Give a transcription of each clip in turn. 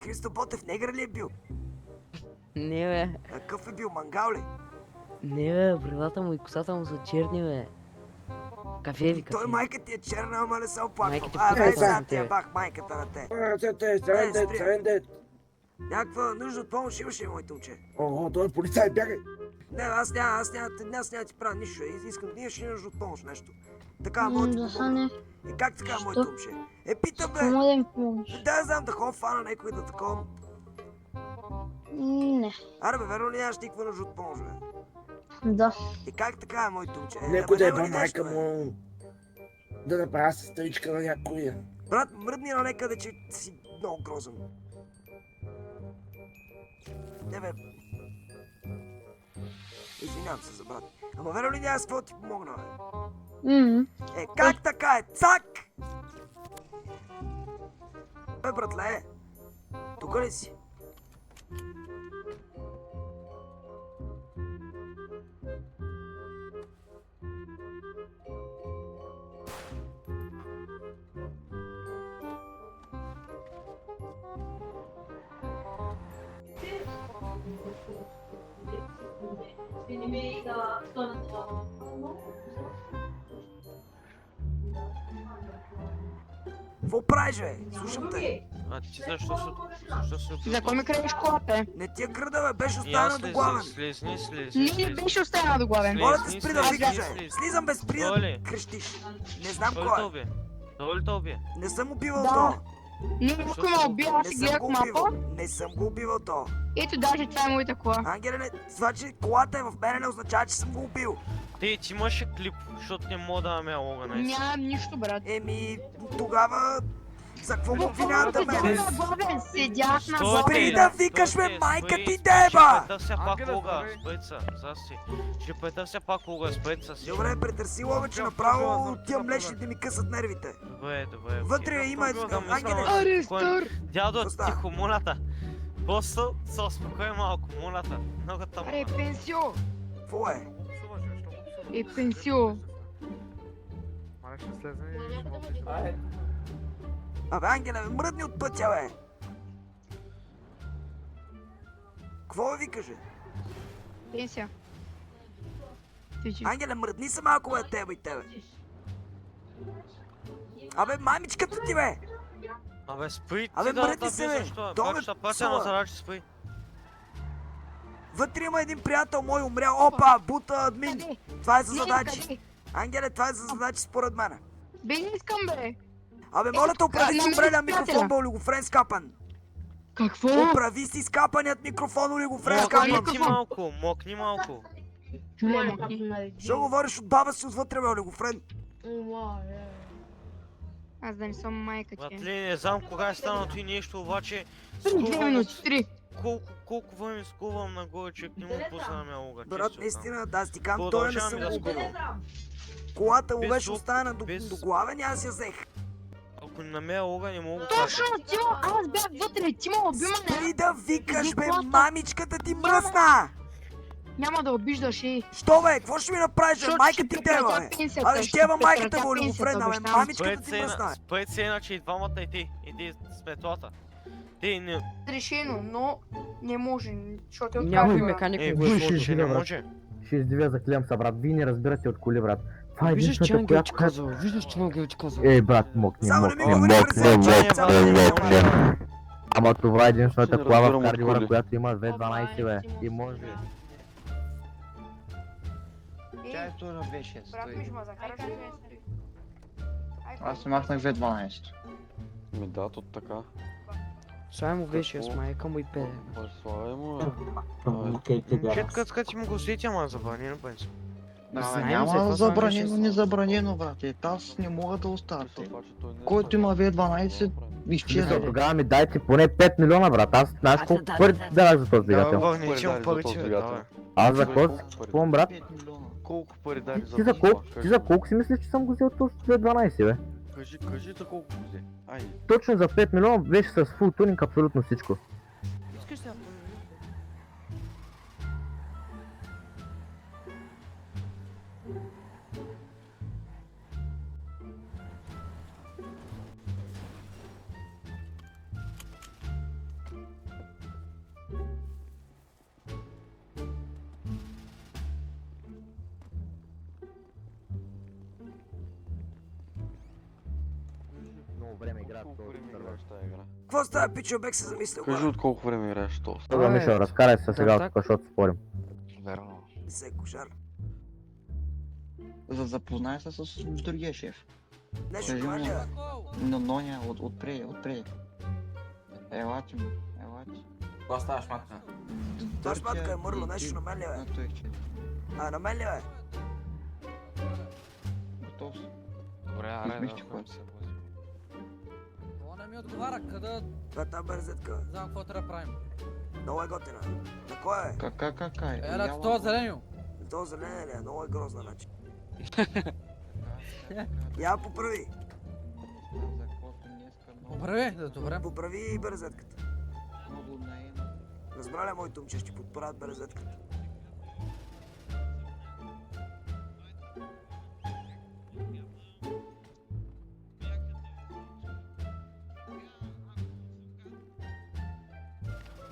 Христо Ботев негър ли е бил? Не, бе. А какъв е бил? Мангал ли? Не, бе, брадата му и косата му са черни, бе. Кафеви, Той кафеви. майка ти е черна, ама не се оплаквам. Майките Бе, пускат сега на ти я тебе. бах майката на те. Здравейте, здравейте. Някаква нужда от помощ имаше ли, моето момче? О, той е полицай, бягай. Не, аз няма да ти правя нищо. Искам, ние ще нужда от помощ, нещо. Така, мога да ти помогна. Как така, моето момче? Питам, бе. Какво да ми помогнеш? Да, знам да ходя фана някой да такова. Не. Аре, бе, верно ли нямаш никаква нужда от помощ, бе? Да. Как така, моето момче? Некой да Ама еба няма ли нещо, майка бе? му. Да направя сестричка на някоя. Брат, мръдни на некъде, че си много грозен. Не, бе. Извинявам се за брат. Ама верно ли няма с какво ти помогна, бе? Как така е? Цак! Бе, братле, тук ли си? Какво правиш, бе? Слушам те. А ти защо се... За кой ми крадеш колата? Не ти я кръда, бе, беше Я останала до главен. слезни. Не беше останала до главен. Моля те, спри да слезни, викаш, бе. слезни. Слизам без спри да Доли. крещиш. Не знам Той ли кой те е. уби? Той ли те уби? Не съм убивал Да. то. Не, някой ме убил, аз Не си съм гледах го мапа. убивал. Не съм го убивал то. Ето даже това е моята кола. Ангеле, това, че колата е в мене, не означава, че съм го убил. Ти имаш ли клип, защото не мога да имаме лога на Нямам нищо, брат. Тогава... За какво му обвинявате мен? Седях на главен, седях на Стой, главен. Спри бе. да викаш, бе, Стой, майка спри. ти деба! Ще петърся пак лога, спейца, засти. Ще петърся пак лога, спейца си. Добре, претърси лога, че направо тия млечните ми късат нервите. Добре. Вътре има Ангеле. Аре, стар! Дядо, Оста. тихо, молята. Просто се успокой малко, молята. Много тъмно. Аре, пенсио! Какво е? Пенсио! Абе, Ангеле, мръдни от пътя, бе! Какво ви каже? Пенсия. Тичи. Ангеле, мръдни се малко, бе, тебе и тебе. Абе, мамичката ти, бе! Абе, спри ти Абе, да мръдни се, бе. защо? То ме Пак ще пратя псува. на зарачи, спри. Вътре има един приятел мой умрял. Опа, бута админ. Къде? Това е за Не, задачи. къде? Ангеле, това е за задачи според мене. Бе, не искам, бе. Абе, моля те, тук, оправи си намери умрелия приятеля. микрофон, бе, олигофрен скапан. Какво? Оправи си скапаният микрофон, олигофрен Мокни скапан. ти малко, мокни малко. Чуле, Що говориш от баба си отвътре, бе, олигофрен? Аз да не съм майка ти. Братле, не знам кога е станало ти нещо, обаче... Три, 2 минути, 3. Колко време скувам нагоре, че не му пусна ме лога. Брат, наистина, да, аз ти казвам, той не Продължавам съм да го скувам. убил. Колата му Без беше звук, останана без- до главен и аз я взех. Ако не намеря лога, не мога да Точно, Тимо, аз бях вътре. Тимо, уби ме. Спри да викаш, бе, колата. мамичката ти мръсна! Няма да обиждаш, ей. Що, бе, какво ще ми направиш, бе, Защото майка ще ти прекратя дева, бе? пенсията, Абе, ще ще ева майката, прекратя бе, олигофрен, пенсията, бе, обещавам. мамичката ти мръсна. Спред се, иначе и двамата иди с метлата. Ти не... Решено, но не може, защото е Някой отказва. механик Е, му го е виж, сложил. че не може. Ще издивя, заклевам се, брат. Вие не разбирате от коли, брат. Това е Виждаш, че единствената, Ангел ти която... казва, виждаш, че Ангел ти казва. Ей, брат, мокни, Само не ми мокни, говори, мокни, брат, само не ми мокни. говори. Ама това е единствената Не кола в разбирам от Кардивора, коли. която има V12, бе. И може. Тя е тура беше, Брат стой. ми, ще ме закараш ли ме? Аз се махнах V12. Ми да, то така. Слай му беше с майка му и педе. Слава му, Четка, така ти му го сетя, ама забрани на пенсия. Знаем Няма за какво забранено, става не забранено, брат. Аз не мога да оставя. Който има V12, изчезва. Мисля, тогава ми дайте поне 5 милиона, брат. Аз знаеш колко пари дадах за този двигател? върни, че му пари пари за ти, този бе, двигател. давай. Аз за какво си купувам, брат? 5 милиона. Колко пари дай за Ти за колко си мислиш, че съм го взел този V12, бе? Кажи за колко го взе. Айде. Точно за 5 милиона беше с фул тунинг абсолютно всичко. Искаш да време играят Колко този време сервер? играеш тази игра? Какво става, пичо, бек се замислил? Кажи от колко време играеш то. Сега Мишо, разкарай се сега от тук, защото спорим. Верно. Не се кошар. За запознай се с другия шеф. Нещо Кажи това му. ли е? Но Ноня отпреди. Елати му, елати. Какво ставаш, матка? Таш матка е мърло, нещо на мен ли, бе? Той че. На мен ли, бе? Готов си. Добре, аре, Мисля, да че ходим се возим. Това не ми отговаря, къде Това е тази бързетка. знам какво трябва да правим. Много е готина. На кой е? Кака е? Ела, това зеленю. То зелене ли е? Много е грозна, значи. Я поправи. За каквото днеска много Поправи, да, добре. Поправи и бързетката. наема. Разбра ли, моето момче, ще подправят бързетката.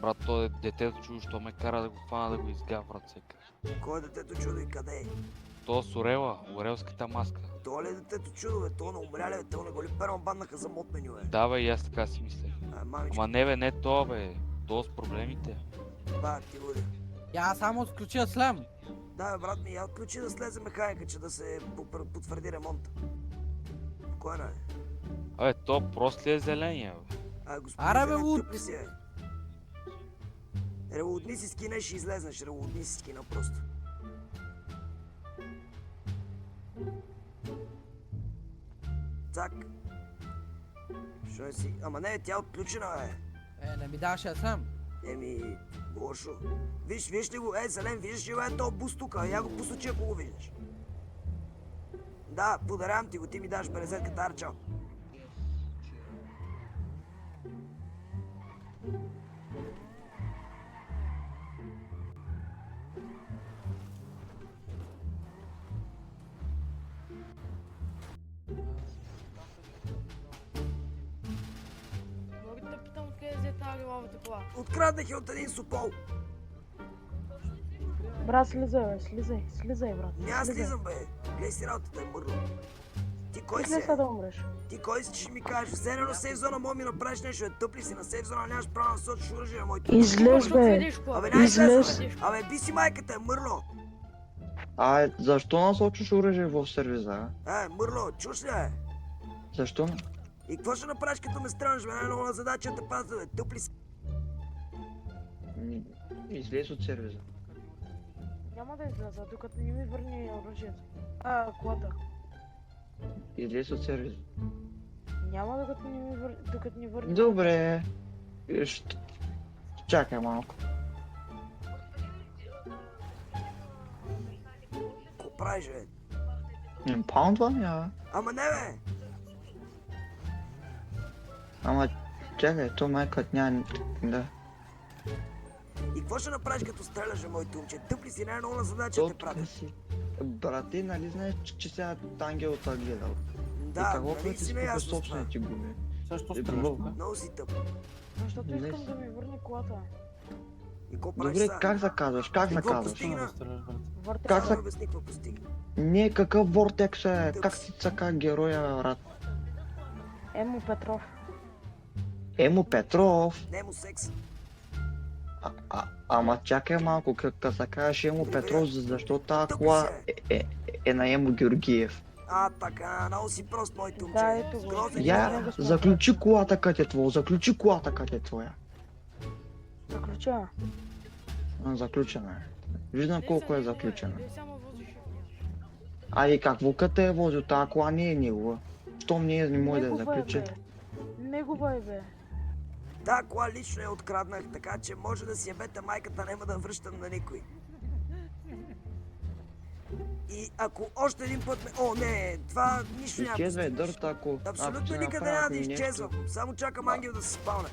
Брат, то детето чу, що ме кара да го хвана да го изгава в ръцека. Кой е детето чудо и къде е? То с Орела, орелската маска. То ли е детето чудо, бе? То на умря ли, бе? То не го ли перо баннаха за мод меню, бе? Да, бе, и аз така си мисля. Мамичка, Ама не, бе, не то, бе. То с проблемите. ба, ти води. Я само отключи слям. Да, бе, брат ми, я отключи да слезе механика, че да се потвърди ремонта. Спокойно е. Абе, то просто ли е зеления, бе? Господин Аре, бе, Зелен, луд! тъп ли си, бе? Револудни си скина, ще излезнеш. Револудни си скина просто. Цак. Що е си? Ама не, тя е отключена, бе. Не ми даваш слям. Еми, лошо. Виж ли го? Зелен, виждаш ли го? То буст тука. Я го посочи, ако го виждаш. Да, подарявам ти го. Ти ми даш белезетката, арчо. Мога да те питам откъде взе тази лавата кола? Откраднах я от един супол. Брат, слизай, бе, слизай, брат. Няма слизам, бе. Гледай си работата, е мърло. Ти кой си? Слизай да умреш. Ти кой си, че ще ми кажеш? Все едно на сейф зона мога ми направиш нещо, тъпли си на сейф зона, нямаш право да насочиш оръжие, моето. Излез, бе. Абе, не Излез. излез. Абе, би си майката, е мърло. Защо насочиш оръжие в сервиза? Мърло, чуш ли, бе? Защо? И какво ще направиш, като ме странеш, бе? Най-много на задача да те пазя, бе. Тъпли си. Излез от сервиза. Няма да изляза, докато не ми върне оръжието. Колата. Излез от сервиза. Няма докато ни върне. Добре. Чакай малко. Какво правиш, бе? Импаундване, бе. Ама не, бе. Ама чакай, то майкът няма... Да. И какво ще направиш, като стреляш, бе, моето момче? Тъпли си, най-много на задача те правя. Брате, нали знаеш, че сега Ангелът гледал? Да, какво нали пъти си си наясно купил с това? собствените губи? Също Много си тъп. Защото Не искам си. да ми върне колата. И какво правиш Добре, сега? как заказваш? Как Какво заказваш? постигна? Върте Как се. са- Как обясни какво постигна? Не, какъв вортекс е? Как си цака героя, брат? Емо Петров. Емо Петров. Не му секс. Ама чакай малко, като се кажеш Емо Добре. Петров, защо тази Тук кола си, е на Емо Георгиев? Така, много си прост, моето момче. Да, ето го. Грозен Я, е. да сме заключи колата къде е твоя, заключи колата къде е твоя. Заключа. Заключена е. Виждам колко е заключена. Дей само возиш. И какво като е возил, тази кола не е негова. Щом не може да я Негова е, заключи. бе. Негова е, бе. Да, кола лично я откраднах, така че може да си ебете майката, няма да връщам на никой. И ако още един път ме... О, не, това нищо няма. Изчезва постигнеш. дърта, ако... Абсолютно ако никъде няма да изчезвам. Само чакам ангел да се спалне.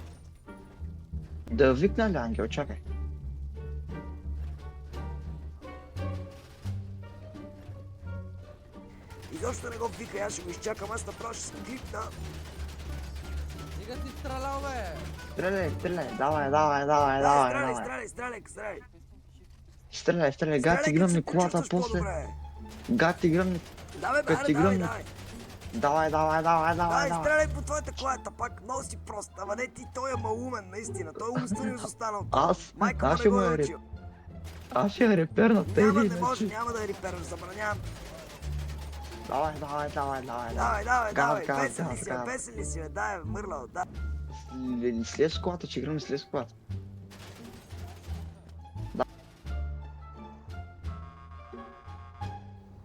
Да викна ли ангел, чакай. Изобщо не го вика, аз ще го изчакам, аз направо ще се клипна. Стига си стрелял, бе. Стреляй, давай. Стреляй, Гати като се гръмни колата почувстваш после. по-добре. Гати гръмни... Давай, бе, Като аре, ти давай, гръмни- давай. Давай, давай, давай, давай, Дай, давай. стреляй по твоята клата, пак много си прост. Ама не ти, той е малумен, наистина. Той е умствено изостанал. Майка му Аз не ще го му е я научил. Аз ще я реперна, тъй Няма, или не може, иначе. няма да я репераш, забранявам. Давай, давай, давай, давай. Давай, давай, Газ, давай, газ, песен ли газ, си, бе, газ. песен ли си, бе, дай, бе, мърлал, да. Слез с колата, че играме слез с колата.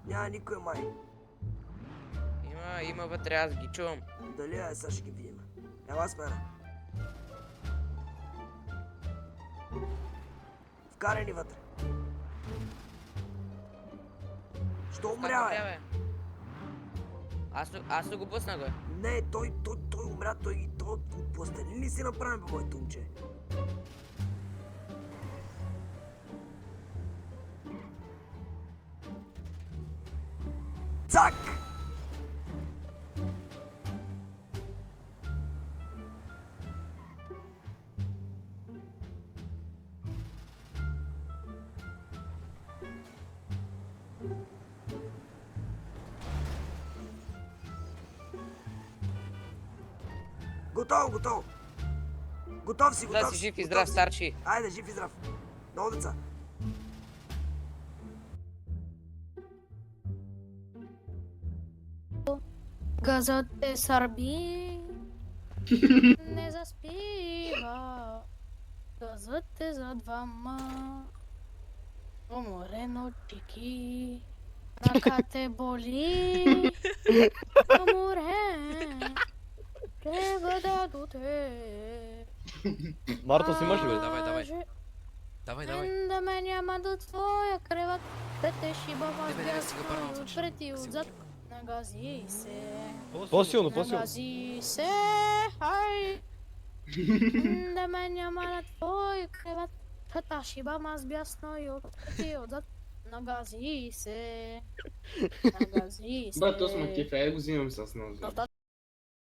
Няма никой май. Има вътре, аз ги чувам. Дали е, сега ще ги видим. Ела с мене. Вкарай ни вътре. Що умря, бе? Аз го пуснах, бе. Не, той умря, той отпластели ли си направим, бе, моето момче? Цак! Готово, готово. Готов си, готов Да си жив и здрав, старчи. Айде, жив и здрав. Много деца. Газът те сърби, не заспива. Газът е за двама, уморено чики. Ръка те боли, уморен, трябва да до те. Марто, си мъж ли, бе? Давай. Да ме няма до твоя креват, да те шибам аз бясно отпред и отзад. Нагази се. По-силно. Нагази се, хай. Да ме няма на твой креват, да те шибам аз бясно и отпред и отзад. Нагази се. Нагази се. Бе, то сме кефе, го взимам с нас.